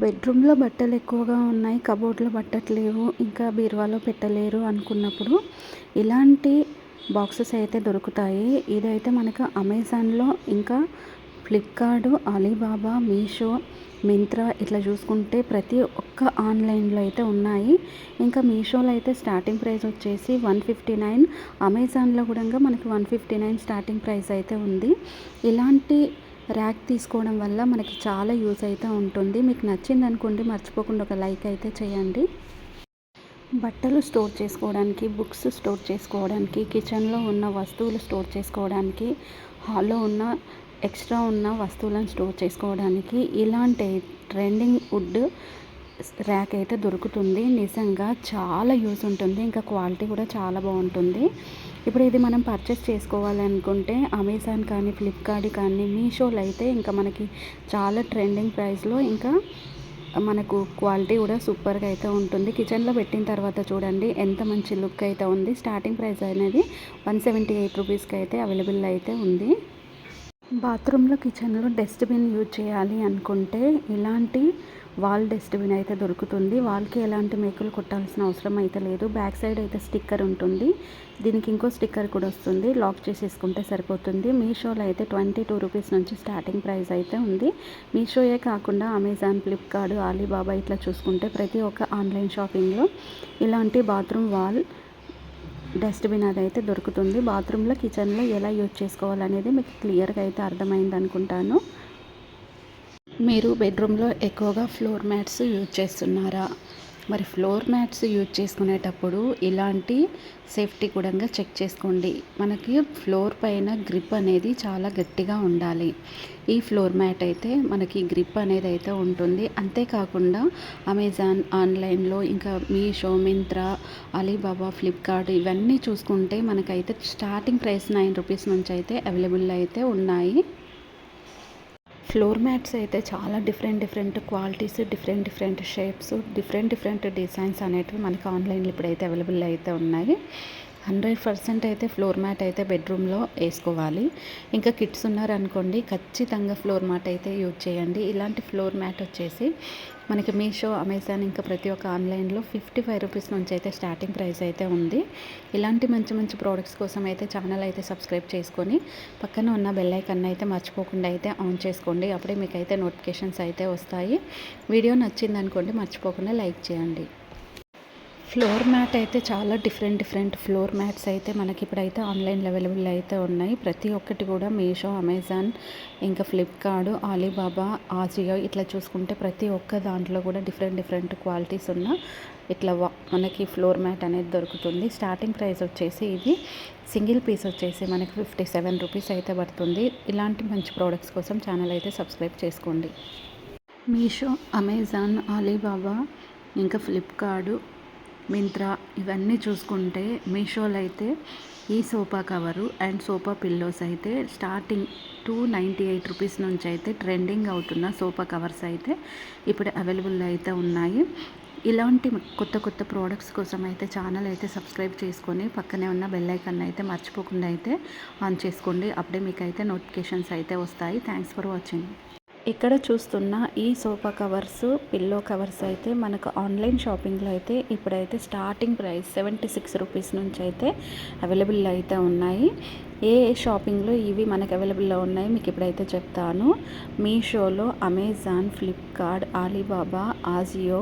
బెడ్రూమ్‌లో బట్టలు ఎక్కువగా ఉన్నాయి. కబోర్డ్‌లో పట్టట్లేవు. ఇంకా బీరువాలో పెట్టలేరు అనుకున్నప్పుడు ఇలాంటి బాక్సెస్ అయితే దొరుకుతాయి. ఇదైతే మనకు అమెజాన్‌లో ఇంకా ఫ్లిప్‌కార్ట్, అలీబాబా, మీషో, మింత్రా ఇట్లా చూసుకుంటే ప్రతి ఒక్క ఆన్‌లైన్‌లో అయితే ఉన్నాయి. ఇంకా మీషోలో అయితే స్టార్టింగ్ ప్రైస్ వచ్చేసి 159, అమెజాన్‌లో కూడా మనకి 159 స్టార్టింగ్ ప్రైస్ అయితే ఉంది. ఇలాంటి ర్యాక్ తీసుకోవడం వల్ల మనకి చాలా యూజ్ అయితే ఉంటుంది. మీకు నచ్చిందనుకోండి మర్చిపోకుండా ఒక లైక్ అయితే చేయండి. బట్టలు స్టోర్ చేసుకోవడానికి, బుక్స్ స్టోర్ చేసుకోవడానికి, కిచెన్లో ఉన్న వస్తువులు స్టోర్ చేసుకోవడానికి, హాల్లో ఉన్న ఎక్స్ట్రా ఉన్న వస్తువులను స్టోర్ చేసుకోవడానికి ఇలాంటి ట్రెండింగ్ వుడ్ ర్యాక్ అయితే దొరుకుతుంది. నిజంగా చాలా యూజ్ ఉంటుంది. ఇంకా క్వాలిటీ కూడా చాలా బాగుంటుంది. ఇప్పుడు ఇది మనం పర్చేస్ చేసుకోవాలనుకుంటే అమెజాన్ కానీ, ఫ్లిప్కార్ట్ కానీ, మీషోలో అయితే ఇంకా మనకి చాలా ట్రెండింగ్ ప్రైస్లో ఇంకా మనకు క్వాలిటీ కూడా సూపర్గా అయితే ఉంటుంది. కిచెన్లో పెట్టిన తర్వాత చూడండి ఎంత మంచి లుక్ అయితే ఉంది. స్టార్టింగ్ ప్రైస్ అనేది 178 రూపీస్కి అయితే అవైలబుల్ అయితే ఉంది. బాత్రూంలో, కిచెన్లో డస్ట్బిన్ యూజ్ చేయాలి అనుకుంటే ఇలాంటి వాల్ డస్ట్బిన్ అయితే దొరుకుతుంది. వాల్కి ఎలాంటి మేకులు కొట్టాల్సిన అవసరం అయితే లేదు. బ్యాక్ సైడ్ అయితే స్టిక్కర్ ఉంటుంది. దీనికి ఇంకో స్టిక్కర్ కూడా వస్తుంది. లాక్ చేసేసుకుంటే సరిపోతుంది. మీషోలో అయితే 22 రూపీస్ నుంచి స్టార్టింగ్ ప్రైస్ అయితే ఉంది. మీషోయే కాకుండా అమెజాన్, ఫ్లిప్కార్ట్, అలీబాబా ఇట్లా చూసుకుంటే ప్రతి ఒక్క ఆన్లైన్ షాపింగ్లో ఇలాంటి బాత్రూమ్ వాల్ డస్ట్బిన్ అదైతే దొరుకుతుంది. బాత్రూంలో, కిచెన్లో ఎలా యూజ్ చేసుకోవాలనేది మీకు క్లియర్గా అయితే అర్థమైంది అనుకుంటాను. మీరు బెడ్రూమ్లో ఎక్కువగా ఫ్లోర్ మ్యాట్స్ యూజ్ చేస్తున్నారా? మరి ఫ్లోర్ మ్యాట్స్ యూజ్ చేసుకునేటప్పుడు ఇలాంటి సేఫ్టీ కూడా చెక్ చేసుకోండి. మనకి ఫ్లోర్ పైన గ్రిప్ అనేది చాలా గట్టిగా ఉండాలి. ఈ ఫ్లోర్ మ్యాట్ అయితే మనకి గ్రిప్ అనేది అయితే ఉంటుంది. అంతేకాకుండా అమెజాన్ ఆన్లైన్లో ఇంకా మీషో, మింత్రా, అలీబాబా, ఫ్లిప్కార్ట్ ఇవన్నీ చూసుకుంటే మనకైతే స్టార్టింగ్ ప్రైస్ 9 రూపీస్ నుంచి అయితే అవైలబుల్ అయితే ఉన్నాయి. ఫ్లోర్ మ్యాట్స్ అయితే చాలా different qualities, different shapes, different designs అనేటివి మనకి ఆన్లైన్లో ఇప్పుడైతే అవైలబుల్ అయితే ఉన్నాయి. 100% అయితే ఫ్లోర్ మ్యాట్ అయితే బెడ్రూమ్లో వేసుకోవాలి. ఇంకా కిడ్స్ ఉన్నారనుకోండి ఖచ్చితంగా ఫ్లోర్ మ్యాట్ అయితే యూజ్ చేయండి. ఇలాంటి ఫ్లోర్ మ్యాట్ వచ్చేసి మనకి మీషో, అమెజాన్ ఇంకా ప్రతి ఒక్క ఆన్లైన్లో 55 రూపీస్ నుంచి అయితే స్టార్టింగ్ ప్రైస్ అయితే ఉంది. ఇలాంటి మంచి ప్రోడక్ట్స్ కోసం అయితే ఛానల్ అయితే సబ్స్క్రైబ్ చేసుకొని పక్కన ఉన్న బెల్ ఐకాన్ అయితే మర్చిపోకుండా అయితే ఆన్ చేసుకోండి. అప్పుడే మీకు అయితే నోటిఫికేషన్స్ అయితే వస్తాయి. వీడియో నచ్చిందనుకోండి మర్చిపోకుండా లైక్ చేయండి. ఫ్లోర్ మ్యాట్ అయితే చాలా డిఫరెంట్ ఫ్లోర్ మ్యాట్స్ అయితే మనకి ఇప్పుడైతే ఆన్లైన్లో అవైలబుల్ అయితే ఉన్నాయి. ప్రతి ఒక్కటి కూడా మీషో, అమెజాన్ ఇంకా ఫ్లిప్కార్ట్, అలీబాబా, ఆజియో ఇట్లా చూసుకుంటే ప్రతి ఒక్క దాంట్లో కూడా డిఫరెంట్ క్వాలిటీస్ ఉన్న ఇట్లా మనకి ఫ్లోర్ మ్యాట్ అనేది దొరుకుతుంది. స్టార్టింగ్ ప్రైస్ వచ్చేసి ఇది సింగిల్ పీస్ వచ్చేసి మనకి 57 రూపీస్ అయితే పడుతుంది. ఇలాంటి మంచి ప్రోడక్ట్స్ కోసం ఛానల్ అయితే సబ్స్క్రైబ్ చేసుకోండి. మీషో, అమెజాన్, అలీబాబా ఇంకా ఫ్లిప్కార్ట్, మింత్రా ఇవన్నీ చూసుకుంటే మీషోలో అయితే ఈ sofa cover and sofa pillows అయితే స్టార్టింగ్ 298 రూపీస్ నుంచి అయితే ట్రెండింగ్ అవుతున్న సోఫా కవర్స్ అయితే ఇప్పుడు అవైలబుల్ అయితే ఉన్నాయి. ఇలాంటి కొత్త ప్రోడక్ట్స్ కోసం అయితే ఛానల్ అయితే సబ్స్క్రైబ్ చేసుకొని పక్కనే ఉన్న బెల్ ఐకాన్ అయితే మర్చిపోకుండా అయితే ఆన్ చేసుకోండి. అప్పుడే మీకు అయితే నోటిఫికేషన్స్ అయితే వస్తాయి. Thanks for watching. ఇక్కడ చూస్తున్న ఈ సోఫా కవర్స్, పిల్లో కవర్స్ అయితే మనకు ఆన్లైన్ షాపింగ్లో అయితే ఇప్పుడైతే స్టార్టింగ్ ప్రైస్ 76 రూపీస్ నుంచి అయితే అవైలబుల్ అయితే ఉన్నాయి. ఏ షాపింగ్లో ఇవి మనకు అవైలబుల్లో ఉన్నాయి మీకు ఇప్పుడైతే చెప్తాను. మీషోలో, అమెజాన్, ఫ్లిప్కార్ట్, అలీబాబా, ఆజియో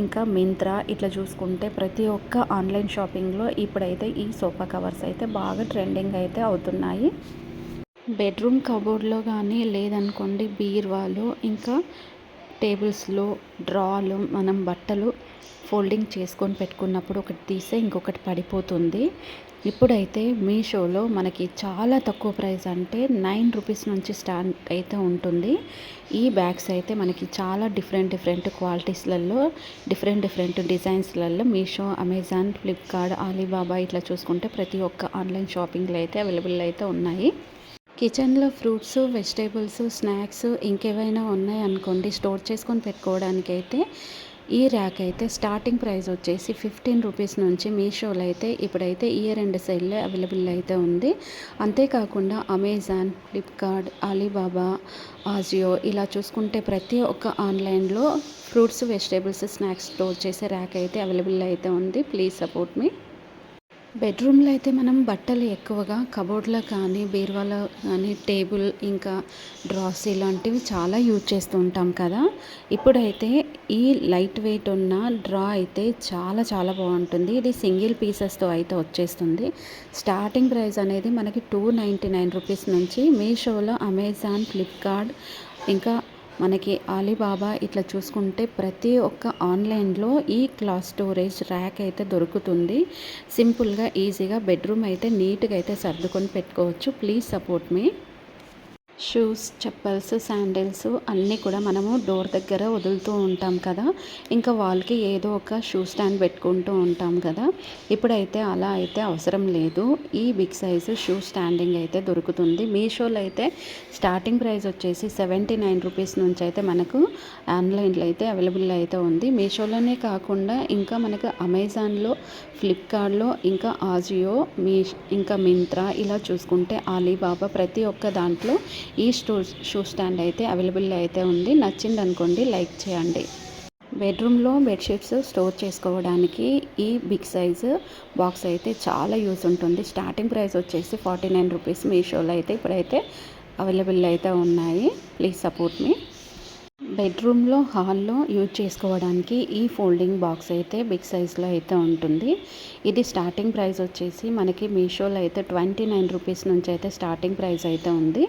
ఇంకా మింత్రా ఇట్లా చూసుకుంటే ప్రతి ఒక్క ఆన్లైన్ షాపింగ్లో ఇప్పుడైతే ఈ సోఫా కవర్స్ అయితే బాగా ట్రెండింగ్ అయితే అవుతున్నాయి. బెడ్రూమ్ కబోర్డ్లో కానీ లేదనుకోండి బీరువాలో ఇంకా టేబుల్స్లో, డ్రాలు మనం బట్టలు ఫోల్డింగ్ చేసుకొని పెట్టుకున్నప్పుడు ఒకటి తీస్తే ఇంకొకటి పడిపోతుంది. ఇప్పుడైతే మీషోలో మనకి చాలా తక్కువ ప్రైస్ అంటే 9 రూపీస్ నుంచి స్టార్ట్ అయితే ఉంటుంది. ఈ బ్యాగ్స్ అయితే మనకి చాలా డిఫరెంట్ క్వాలిటీస్లలో, డిఫరెంట్ డిజైన్స్లలో మీషో, అమెజాన్, ఫ్లిప్కార్ట్, అలీబాబా ఇట్లా చూసుకుంటే ప్రతి ఒక్క ఆన్లైన్ షాపింగ్లో అయితే అవైలబుల్ అయితే ఉన్నాయి. కిచెన్లో ఫ్రూట్స్, వెజిటేబుల్స్, స్నాక్స్ ఇంకేవైనా ఉన్నాయనుకోండి స్టోర్ చేసుకొని పెట్టుకోవడానికి అయితే ఈ ర్యాక్ అయితే స్టార్టింగ్ ప్రైస్ వచ్చేసి 15 రూపీస్ నుంచి మీషోలో అయితే ఇప్పుడైతే ఇయర్ ఎండ్ సేల్లో అవైలబుల్ అయితే ఉంది. అంతేకాకుండా అమెజాన్, ఫ్లిప్కార్ట్, అలీబాబా, ఆజియో ఇలా చూసుకుంటే ప్రతి ఒక్క ఆన్లైన్లో ఫ్రూట్స్, వెజిటేబుల్స్, స్నాక్స్ స్టోర్ చేసే ర్యాక్ అయితే అవైలబుల్ అయితే ఉంది. ప్లీజ్ సపోర్ట్ మీ. బెడ్రూమ్లో అయితే మనం బట్టలు ఎక్కువగా కబోర్డ్లో కానీ, బీరువాలో కానీ, టేబుల్ ఇంకా డ్రాస్ ఇలాంటివి చాలా యూజ్ చేస్తూ ఉంటాం కదా. ఇప్పుడైతే ఈ లైట్ వెయిట్ ఉన్న డ్రా అయితే చాలా చాలా బాగుంటుంది. ఇది సింగిల్ పీసెస్తో అయితే వచ్చేస్తుంది. స్టార్టింగ్ ప్రైస్ అనేది మనకి 299 రూపీస్ నుంచి మీషోలో, అమెజాన్, ఫ్లిప్కార్ట్ ఇంకా మనకి అలీబాబా ఇట్లా చూసుకుంటే ప్రతి ఒక్క ఆన్లైన్లో ఈ క్లాత్ స్టోరేజ్ ర్యాక్ అయితే దొరుకుతుంది. సింపుల్గా ఈజీగా బెడ్రూమ్ అయితే నీట్గా అయితే సర్దుకొని పెట్టుకోవచ్చు. Please support me. Shoes, chappals, sandals అన్నీ కూడా మనము డోర్ దగ్గర వదులుతూ ఉంటాం కదా. ఇంకా వాళ్ళకి ఏదో ఒక షూ స్టాండ్ పెట్టుకుంటూ ఉంటాం కదా. ఇప్పుడైతే అలా అయితే అవసరం లేదు. ఈ బిగ్ సైజు షూ స్టాండింగ్ అయితే దొరుకుతుంది. మీషోలో అయితే స్టార్టింగ్ ప్రైస్ వచ్చేసి 79 రూపీస్ నుంచి అయితే మనకు ఆన్లైన్లో అయితే అవైలబుల్ అయితే ఉంది. మీషోలోనే కాకుండా ఇంకా మనకు అమెజాన్లో, ఫ్లిప్కార్ట్లో, ఇంకా ఆజియో, ఇంకా మింత్రా ఇలా చూసుకుంటే అలీబాబా ప్రతి ఒక్క దాంట్లో ఈ షూ స్టాండ్ అయితే అవైలబుల్ అయితే ఉంది. నచ్చింది అనుకోండి, లైక్ చేయండి. బెడ్రూమ్లో బెడ్షీట్స్ స్టోర్ చేసుకోవడానికి ఈ బిగ్ సైజు బాక్స్ అయితే చాలా యూజ్ ఉంటుంది. స్టార్టింగ్ ప్రైస్ వచ్చేసి 49 రూపీస్. మీషోలో అయితే ఇప్పుడైతే అవైలబుల్ అయితే ఉన్నాయి. ప్లీజ్ సపోర్ట్ మీ. బెడ్రూమ్లో, హాల్లో యూజ్ చేసుకోవడానికి ఈ ఫోల్డింగ్ బాక్స్ అయితే బిగ్ సైజ్లో అయితే ఉంటుంది. ఇది స్టార్టింగ్ ప్రైస్ వచ్చేసి మనకి మీషోలో అయితే 29 రూపీస్ నుంచి అయితే స్టార్టింగ్ ప్రైస్ అయితే ఉంది.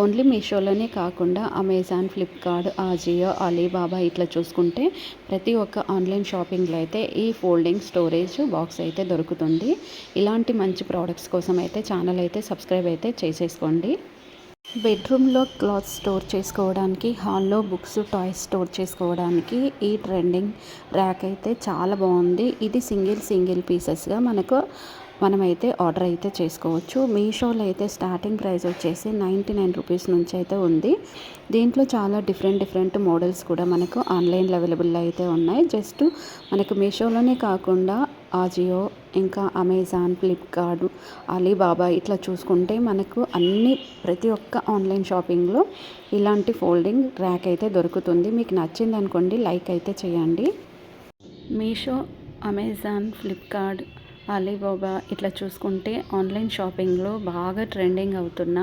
ఓన్లీ మీషోలోనే కాకుండా అమెజాన్, ఫ్లిప్కార్ట్, ఆజియో, అలీబాబా ఇట్లా చూసుకుంటే ప్రతి ఒక్క ఆన్లైన్ షాపింగ్లో అయితే ఈ ఫోల్డింగ్ స్టోరేజ్ బాక్స్ అయితే దొరుకుతుంది. ఇలాంటి మంచి ప్రోడక్ట్స్ కోసం అయితే ఛానల్ అయితే సబ్స్క్రైబ్ అయితే చేసేసుకోండి. బెడ్రూమ్లో క్లాత్ స్టోర్ చేసుకోవడానికి, హాల్లో బుక్స్, టాయ్స్ స్టోర్ చేసుకోవడానికి ఈ ట్రెండింగ్ ర్యాక్ అయితే చాలా బాగుంది. ఇది సింగిల్ పీసెస్గా మనమైతే ఆర్డర్ అయితే చేసుకోవచ్చు. మీషోలో అయితే స్టార్టింగ్ ప్రైస్ వచ్చేసి 99 రూపీస్ నుంచి అయితే ఉంది. దీంట్లో చాలా డిఫరెంట్ మోడల్స్ కూడా మనకు ఆన్లైన్లో అవైలబుల్ అయితే ఉన్నాయి. జస్ట్ మనకు మీషోలోనే కాకుండా ఆజియో, ఇంకా అమెజాన్, ఫ్లిప్కార్ట్, అలీబాబా ఇట్లా చూసుకుంటే మనకు ప్రతి ఒక్క ఆన్లైన్ షాపింగ్లో ఇలాంటి ఫోల్డింగ్ ర్యాక్ అయితే దొరుకుతుంది. మీకు నచ్చింది అనుకోండి, లైక్ అయితే చేయండి. మీషో, అమెజాన్, ఫ్లిప్కార్ట్, అలీబాబా ఇట్లా చూసుకుంటే ఆన్లైన్ షాపింగ్లో బాగా ట్రెండింగ్ అవుతున్న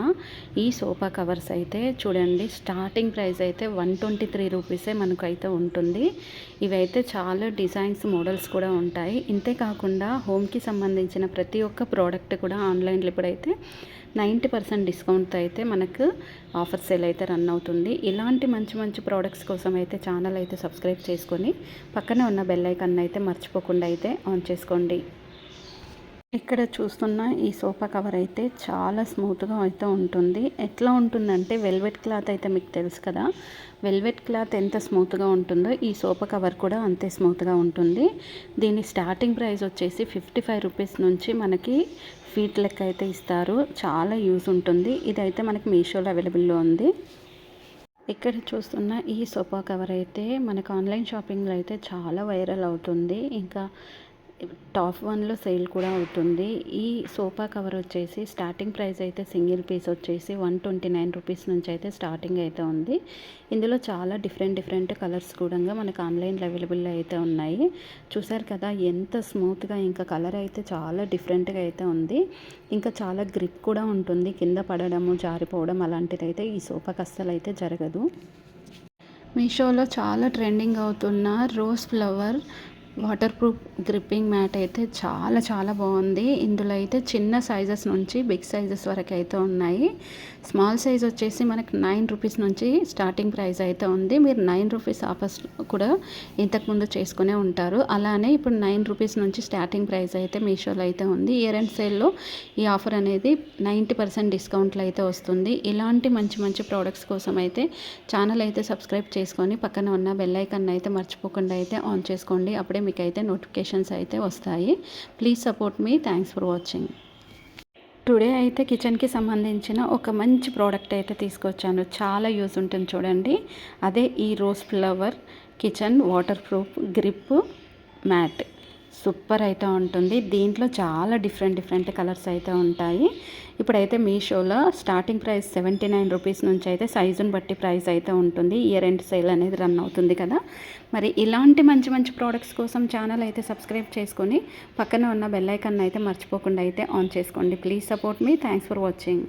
ఈ సోఫా కవర్స్ అయితే చూడండి. స్టార్టింగ్ ప్రైస్ అయితే 123 రూపీసే మనకు అయితే ఉంటుంది. ఇవైతే చాలా డిజైన్స్, మోడల్స్ కూడా ఉంటాయి. ఇంతే కాకుండా హోమ్కి సంబంధించిన ప్రతి ఒక్క ప్రోడక్ట్ కూడా ఆన్లైన్లో ఇప్పుడైతే 90% డిస్కౌంట్ అయితే మనకు ఆఫర్ సేల్ అయితే రన్ అవుతుంది. ఇలాంటి మంచి ప్రోడక్ట్స్ కోసం అయితే ఛానల్ అయితే సబ్స్క్రైబ్ చేసుకొని పక్కనే ఉన్న బెల్ ఐకాన్ అయితే మర్చిపోకుండా అయితే ఆన్ చేసుకోండి. ఇక్కడ చూస్తున్న ఈ సోఫా కవర్ అయితే చాలా స్మూత్గా అయితే ఉంటుంది. ఎట్లా ఉంటుందంటే వెల్వెట్ క్లాత్ అయితే మీకు తెలుసు కదా. వెల్వెట్ క్లాత్ ఎంత స్మూత్గా ఉంటుందో ఈ సోఫా కవర్ కూడా అంతే స్మూత్గా ఉంటుంది. దీని స్టార్టింగ్ ప్రైస్ వచ్చేసి 55 రూపీస్ నుంచి మనకి ఫీట్ లెక్క అయితే ఇస్తారు. చాలా యూజ్ ఉంటుంది. ఇదైతే మనకి మీషోలో అవైలబుల్లో ఉంది. ఇక్కడ చూస్తున్న ఈ సోఫా కవర్ అయితే మనకు ఆన్లైన్ షాపింగ్లో అయితే చాలా వైరల్ అవుతుంది. ఇంకా టాప్ 1లో సేల్ కూడా అవుతుంది. ఈ సోఫా కవర్ వచ్చేసి స్టార్టింగ్ ప్రైస్ అయితే సింగిల్ పీస్ వచ్చేసి 129 రూపీస్ నుంచి అయితే స్టార్టింగ్ అయితే ఉంది. ఇందులో చాలా డిఫరెంట్ కలర్స్ కూడా మనకు ఆన్లైన్లో అవైలబుల్ అయితే ఉన్నాయి. చూసారు కదా ఎంత స్మూత్గా, ఇంకా కలర్ అయితే చాలా డిఫరెంట్గా అయితే ఉంది. ఇంకా చాలా గ్రిప్ కూడా ఉంటుంది. కింద పడడము, జారిపోవడం అలాంటిది అయితే ఈ సోఫాకి అస్సలు అయితే జరగదు. మీషోలో చాలా ట్రెండింగ్ అవుతున్న rose flower waterproof gripping mat అయితే చాలా బాగుంది. ఇందులో అయితే చిన్న సైజెస్ నుంచి బిగ్ సైజెస్ వరకు అయితే ఉన్నాయి. స్మాల్ సైజ్ వచ్చేసి మనకు 9 రూపీస్ నుంచి స్టార్టింగ్ ప్రైస్ అయితే ఉంది. మీరు 9 రూపీస్ ఆఫర్స్ కూడా ఇంతకుముందు చేసుకునే ఉంటారు. అలానే ఇప్పుడు 9 రూపీస్ నుంచి స్టార్టింగ్ ప్రైస్ అయితే మీషోలో అయితే ఉంది. ఇయర్ ఎండ్ సేల్లో ఈ ఆఫర్ అనేది 90% డిస్కౌంట్లో అయితే వస్తుంది. ఇలాంటి మంచి ప్రోడక్ట్స్ కోసం అయితే ఛానల్ అయితే సబ్స్క్రైబ్ చేసుకొని పక్కన ఉన్న బెల్ ఐకాన్ అయితే మర్చిపోకుండా అయితే ఆన్ చేసుకోండి. అప్పుడే మీకు అయితే నోటిఫికేషన్స్ అయితే వస్తాయి. Please support me. Thanks for watching. Today అయితే కిచెన్కి సంబంధించిన ఒక మంచి ప్రోడక్ట్ అయితే తీసుకొచ్చాను. చాలా యూజ్ ఉంటుంది చూడండి. అదే ఈ rose flower kitchen waterproof grip mat. Super అయితే ఉంటుంది. దీంట్లో చాలా డిఫరెంట్ కలర్స్ అయితే ఉంటాయి. ఇప్పుడైతే మీషోలో స్టార్టింగ్ ప్రైస్ 79 రూపీస్ నుంచి అయితే సైజుని బట్టి ప్రైస్ అయితే ఉంటుంది. ఇయర్ ఎండ్ సేల్ అనేది రన్ అవుతుంది కదా. మరి ఇలాంటి మంచి ప్రోడక్ట్స్ కోసం ఛానల్ అయితే సబ్స్క్రైబ్ చేసుకొని పక్కన ఉన్న బెల్ ఐకాన్ అయితే మర్చిపోకుండా అయితే ఆన్ చేసుకోండి. Please support me. Thanks for watching.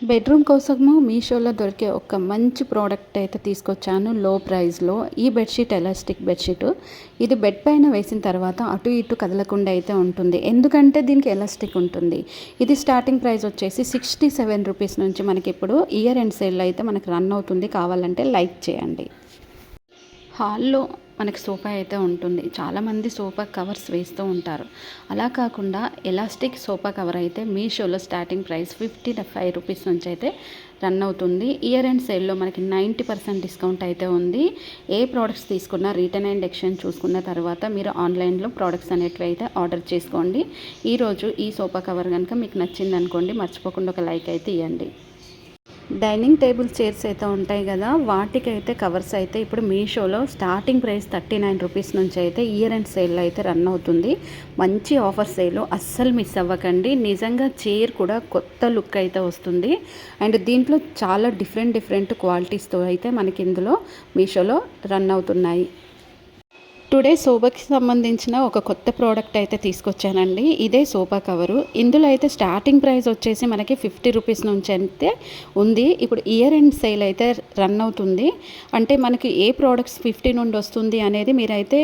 Bedroom కోసము మీషోలో దొరికే ఒక మంచి ప్రోడక్ట్ అయితే తీసుకొచ్చాను లో ప్రైస్లో. ఈ బెడ్షీట్ ఎలాస్టిక్ బెడ్షీట్. ఇది బెడ్ పైన వేసిన తర్వాత అటు ఇటు కదలకుండా అయితే ఉంటుంది, ఎందుకంటే దీనికి ఎలాస్టిక్ ఉంటుంది. ఇది స్టార్టింగ్ ప్రైస్ వచ్చేసి 67 రూపీస్ నుంచి మనకి ఇప్పుడు ఇయర్ ఎండ్ సేల్ అయితే మనకి రన్ అవుతుంది. కావాలంటే లైక్ చేయండి. హాల్లో మనకి సోఫా అయితే ఉంటుంది. చాలామంది సోఫా కవర్స్ వేస్తూ ఉంటారు. అలా కాకుండా ఎలాస్టిక్ సోఫా కవర్ అయితే మీషోలో స్టార్టింగ్ ప్రైస్ 55 రూపీస్ నుంచి అయితే రన్ అవుతుంది. ఇయర్ ఎండ్ సేల్లో మనకి 90% డిస్కౌంట్ అయితే ఉంది. ఏ ప్రోడక్ట్స్ తీసుకున్నా రిటర్న్ అండ్ ఎక్స్చేంజ్ చూసుకున్న తర్వాత మీరు ఆన్లైన్లో ప్రోడక్ట్స్ అనేటివి అయితే ఆర్డర్ చేసుకోండి. ఈరోజు ఈ సోఫా కవర్ కనుక మీకు నచ్చింది అనుకోండి, మర్చిపోకుండా ఒక లైక్ అయితే ఇవ్వండి. డైనింగ్ టేబుల్ చైర్స్ అయితే ఉంటాయి కదా, వాటికైతే కవర్స్ అయితే ఇప్పుడు మీషోలో స్టార్టింగ్ ప్రైస్ 39 రూపీస్ నుంచి అయితే ఇయర్ ఎండ్ సేల్లో అయితే రన్ అవుతుంది. మంచి ఆఫర్ సేల్, అస్సలు మిస్ అవ్వకండి. నిజంగా చైర్ కూడా కొత్త లుక్ అయితే వస్తుంది. అండ్ దీంట్లో చాలా డిఫరెంట్ క్వాలిటీస్తో అయితే మనకి ఇందులో మీషోలో రన్ అవుతున్నాయి. టుడే సోఫాకి సంబంధించిన ఒక కొత్త ప్రోడక్ట్ అయితే తీసుకొచ్చానండి. ఇదే సోఫా కవరు. ఇందులో అయితే స్టార్టింగ్ ప్రైస్ వచ్చేసి మనకి 50 రూపీస్ నుంచి అయితే ఉంది. ఇప్పుడు ఇయర్ ఎండ్ సేల్ అయితే రన్ అవుతుంది. అంటే మనకి ఏ ప్రోడక్ట్స్ 50 నుండి వస్తుంది అనేది మీరైతే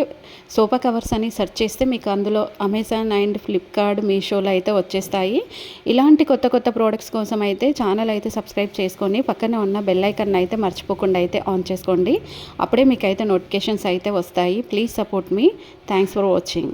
సోఫా కవర్స్ అని సెర్చ్ చేస్తే మీకు అందులో అమెజాన్ అండ్ ఫ్లిప్కార్ట్ మీషోలో అయితే వచ్చేస్తాయి. ఇలాంటి కొత్త ప్రోడక్ట్స్ కోసం అయితే ఛానల్ అయితే సబ్స్క్రైబ్ చేసుకొని పక్కనే ఉన్న బెల్ ఐకాన్ అయితే మర్చిపోకుండా అయితే ఆన్ చేసుకోండి. అప్పుడే మీకు అయితే నోటిఫికేషన్స్ అయితే వస్తాయి. Please support me. Thanks for watching.